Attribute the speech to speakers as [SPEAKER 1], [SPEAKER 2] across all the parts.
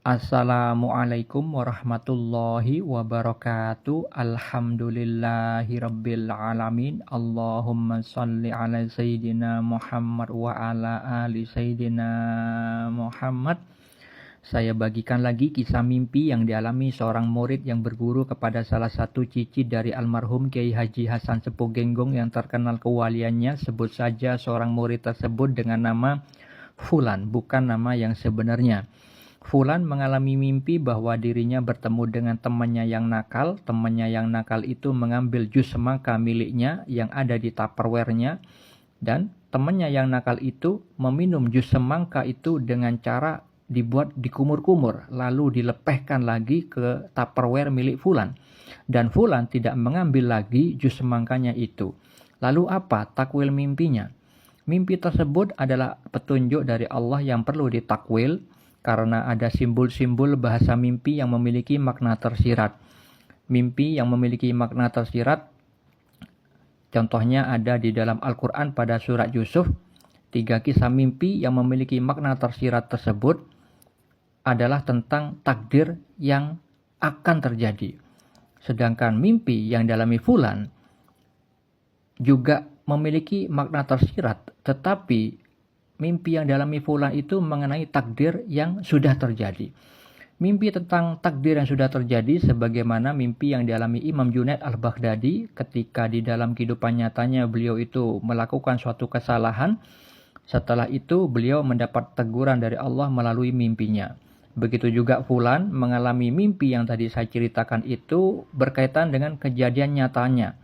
[SPEAKER 1] Assalamualaikum warahmatullahi wabarakatuh. Alhamdulillahirabbil alamin. Allahumma shalli ala sayyidina Muhammad wa ala ali sayyidina Muhammad. Saya bagikan lagi kisah mimpi yang dialami seorang murid yang berguru kepada salah satu cici dari almarhum Kiai Haji Hasan Sepuh Genggong yang terkenal kewaliannya. Sebut saja seorang murid tersebut dengan nama Fulan, bukan nama yang sebenarnya. Fulan mengalami mimpi bahwa dirinya bertemu dengan temannya yang nakal. Temannya yang nakal itu mengambil jus semangka miliknya yang ada di tupperware-nya. Dan temannya yang nakal itu meminum jus semangka itu dengan cara dibuat dikumur-kumur. Lalu dilepehkan lagi ke tupperware milik Fulan. Dan Fulan tidak mengambil lagi jus semangkanya itu. Lalu apa takwil mimpinya? Mimpi tersebut adalah petunjuk dari Allah yang perlu ditakwil. Karena ada simbol-simbol bahasa mimpi yang memiliki makna tersirat. Mimpi yang memiliki makna tersirat, contohnya ada di dalam Al-Quran pada surat Yusuf. 3 kisah mimpi yang memiliki makna tersirat tersebut adalah tentang takdir yang akan terjadi. Sedangkan mimpi yang dialami Fulan juga memiliki makna tersirat, tetapi mimpi yang dialami Fulan itu mengenai takdir yang sudah terjadi. Mimpi tentang takdir yang sudah terjadi sebagaimana mimpi yang dialami Imam Junaid al-Baghdadi ketika di dalam kehidupan nyatanya beliau itu melakukan suatu kesalahan. Setelah itu beliau mendapat teguran dari Allah melalui mimpinya. Begitu juga Fulan mengalami mimpi yang tadi saya ceritakan itu berkaitan dengan kejadian nyatanya.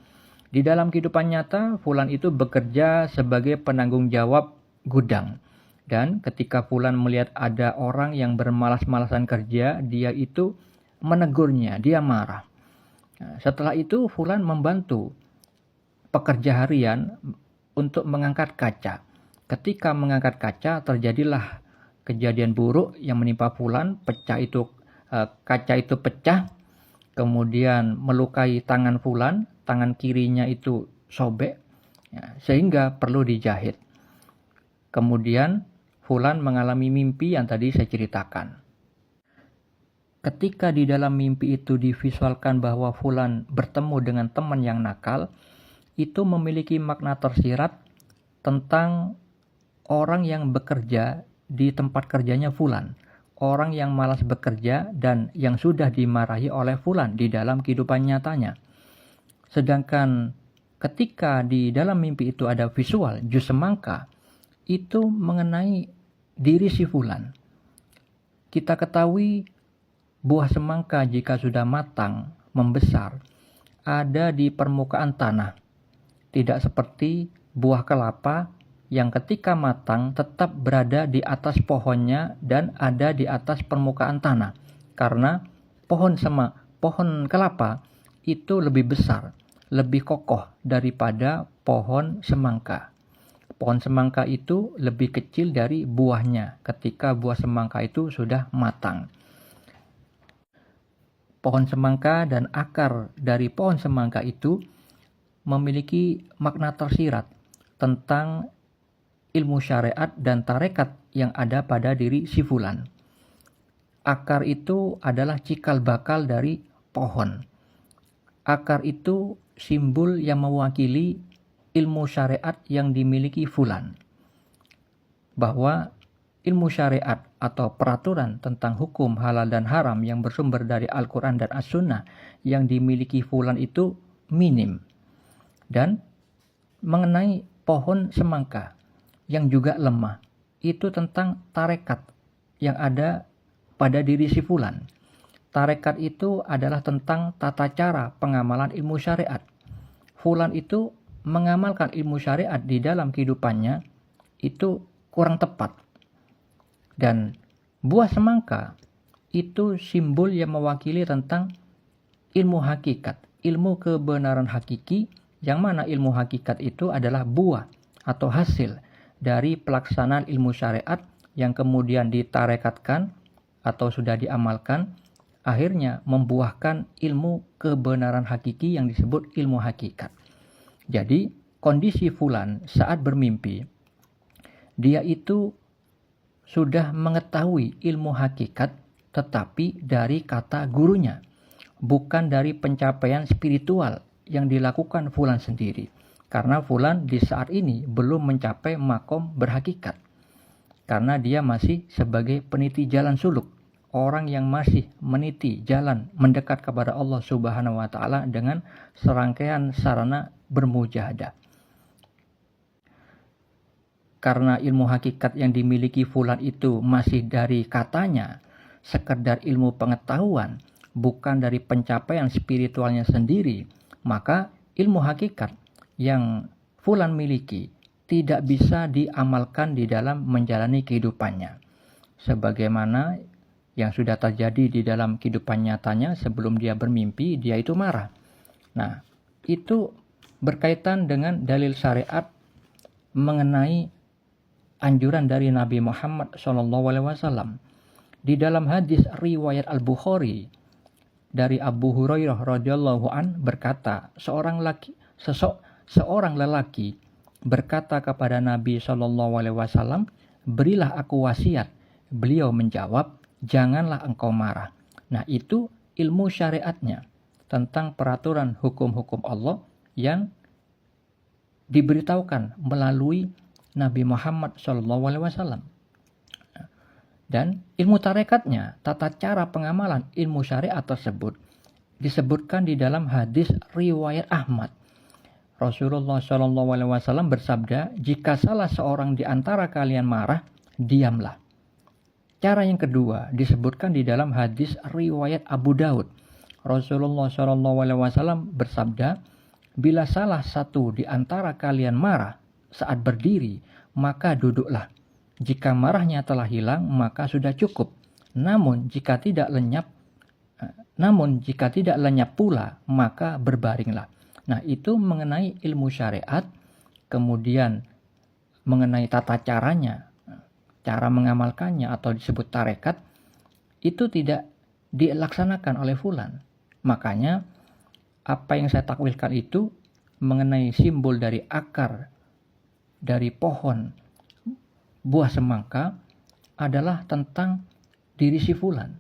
[SPEAKER 1] Di dalam kehidupan nyata, Fulan itu bekerja sebagai penanggung jawab gudang. Dan ketika Fulan melihat ada orang yang bermalas-malasan kerja, dia itu menegurnya, dia marah. Nah, setelah itu Fulan membantu pekerja harian untuk mengangkat kaca. Ketika mengangkat kaca terjadilah kejadian buruk yang menimpa Fulan. Kaca itu pecah, kemudian melukai tangan Fulan, tangan kirinya itu sobek, sehingga perlu dijahit. Kemudian Fulan mengalami mimpi yang tadi saya ceritakan. Ketika di dalam mimpi itu divisualkan bahwa Fulan bertemu dengan teman yang nakal, itu memiliki makna tersirat tentang orang yang bekerja di tempat kerjanya Fulan. Orang yang malas bekerja dan yang sudah dimarahi oleh Fulan di dalam kehidupan nyatanya. Sedangkan ketika di dalam mimpi itu ada visual jus semangka, itu mengenai diri si Fulan. Kita ketahui buah semangka jika sudah matang, membesar, ada di permukaan tanah. Tidak seperti buah kelapa yang ketika matang tetap berada di atas pohonnya dan ada di atas permukaan tanah. Karena pohon kelapa itu lebih besar, lebih kokoh daripada pohon semangka. Pohon semangka itu lebih kecil dari buahnya ketika buah semangka itu sudah matang. Pohon semangka dan akar dari pohon semangka itu memiliki makna tersirat tentang ilmu syariat dan tarekat yang ada pada diri si Fulan. Akar itu adalah cikal bakal dari pohon. Akar itu simbol yang mewakili ilmu syariat yang dimiliki Fulan. Bahwa ilmu syariat atau peraturan tentang hukum halal dan haram yang bersumber dari Al-Quran dan As-Sunnah yang dimiliki Fulan itu minim. Dan mengenai pohon semangka yang juga lemah, itu tentang tarekat yang ada pada diri si Fulan. Tarekat itu adalah tentang tata cara pengamalan ilmu syariat. Fulan itu mengamalkan ilmu syariat di dalam kehidupannya itu kurang tepat. Dan buah semangka itu simbol yang mewakili tentang ilmu hakikat, ilmu kebenaran hakiki, yang mana ilmu hakikat itu adalah buah atau hasil dari pelaksanaan ilmu syariat yang kemudian ditarekatkan atau sudah diamalkan, akhirnya membuahkan ilmu kebenaran hakiki yang disebut ilmu hakikat. Jadi kondisi Fulan saat bermimpi, dia itu sudah mengetahui ilmu hakikat tetapi dari kata gurunya, bukan dari pencapaian spiritual yang dilakukan fulan sendiri. Karena fulan di saat ini belum mencapai makom berhakikat. Karena dia masih sebagai peniti jalan suluk. Orang yang masih meniti jalan mendekat kepada Allah Subhanahu wa Ta'ala dengan serangkaian sarana bermujahadah. Karena ilmu hakikat yang dimiliki fulan itu masih dari katanya, sekedar ilmu pengetahuan, bukan dari pencapaian spiritualnya sendiri, maka ilmu hakikat yang fulan miliki tidak bisa diamalkan di dalam menjalani kehidupannya. Sebagaimana yang sudah terjadi di dalam kehidupan nyatanya sebelum dia bermimpi, dia itu marah. Nah, itu berkaitan dengan dalil syariat mengenai anjuran dari Nabi Muhammad SAW. Di dalam hadis riwayat Al-Bukhari dari Abu Hurairah radhiyallahu an berkata, seorang lelaki berkata kepada Nabi SAW, berilah aku wasiat. Beliau menjawab, janganlah engkau marah. Nah, itu ilmu syariatnya tentang peraturan hukum-hukum Allah yang diberitahukan melalui Nabi Muhammad SAW. Dan ilmu tarekatnya, tata cara pengamalan ilmu syariat tersebut disebutkan di dalam hadis riwayat Ahmad. Rasulullah SAW bersabda, jika salah seorang di antara kalian marah, diamlah. Cara yang kedua disebutkan di dalam hadis riwayat Abu Daud. Rasulullah SAW bersabda, bila salah satu di antara kalian marah saat berdiri, maka duduklah. Jika marahnya telah hilang, maka sudah cukup. Namun jika tidak lenyap pula, maka berbaringlah. Nah, itu mengenai ilmu syariat, kemudian mengenai tata caranya, cara mengamalkannya atau disebut tarekat, itu tidak dilaksanakan oleh fulan. Makanya apa yang saya takwilkan itu mengenai simbol dari akar dari pohon buah semangka adalah tentang diri si fulan,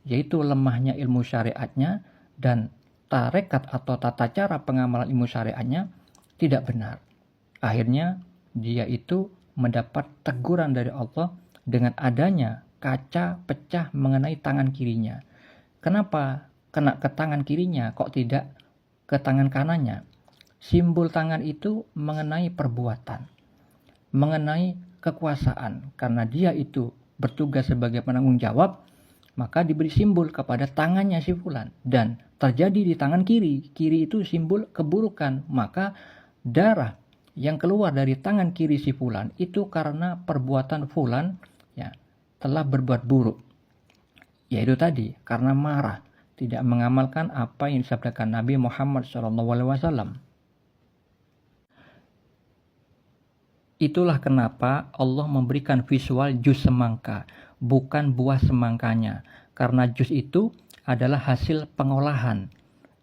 [SPEAKER 1] yaitu lemahnya ilmu syariatnya dan tarekat atau tata cara pengamalan ilmu syariatnya tidak benar. Akhirnya dia itu mendapat teguran dari Allah dengan adanya kaca pecah mengenai tangan kirinya. Kenapa kena ke tangan kirinya, kok tidak ke tangan kanannya? Simbol tangan itu mengenai perbuatan, mengenai kekuasaan. Karena dia itu bertugas sebagai penanggung jawab, maka diberi simbol kepada tangannya si fulan. Dan terjadi di tangan kiri. Kiri itu simbol keburukan. Maka darah yang keluar dari tangan kiri si fulan itu karena perbuatan fulan telah berbuat buruk. Yaitu tadi, karena marah, tidak mengamalkan apa yang disabdakan Nabi Muhammad SAW. Itulah kenapa Allah memberikan visual jus semangka, bukan buah semangkanya. Karena jus itu adalah hasil pengolahan.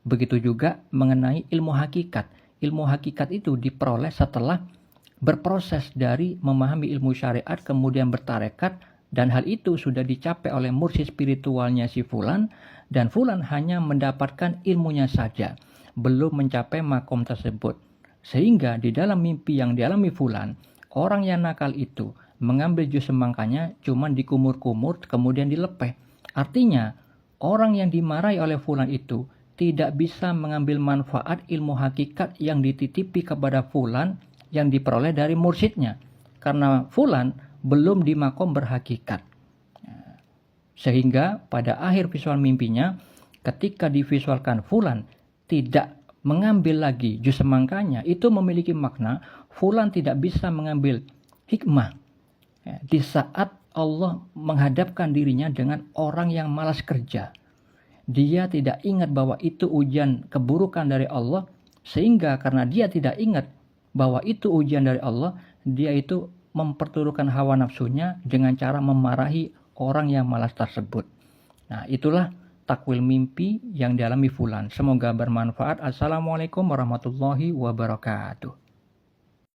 [SPEAKER 1] Begitu juga mengenai ilmu hakikat. Ilmu hakikat itu diperoleh setelah berproses dari memahami ilmu syariat, kemudian bertarekat, dan hal itu sudah dicapai oleh mursyid spiritualnya si fulan, dan fulan hanya mendapatkan ilmunya saja, belum mencapai makom tersebut. Sehingga di dalam mimpi yang dialami fulan, orang yang nakal itu mengambil jus semangkanya cuma dikumur-kumur kemudian dilepeh. Artinya orang yang dimarahi oleh fulan itu tidak bisa mengambil manfaat ilmu hakikat yang dititipi kepada fulan yang diperoleh dari mursyidnya. Karena fulan belum di makom berhakikat. Sehingga pada akhir visual mimpinya, ketika divisualkan fulan tidak mengambil lagi jus semangkanya, itu memiliki makna fulan tidak bisa mengambil hikmah di saat Allah menghadapkan dirinya dengan orang yang malas kerja. Dia tidak ingat bahwa itu ujian keburukan dari Allah, sehingga karena dia tidak ingat bahwa itu ujian dari Allah, dia itu memperturutkan hawa nafsunya dengan cara memarahi orang yang malas tersebut. Nah, itulah takwil mimpi yang dialami fulan. Semoga bermanfaat. Assalamualaikum warahmatullahi wabarakatuh.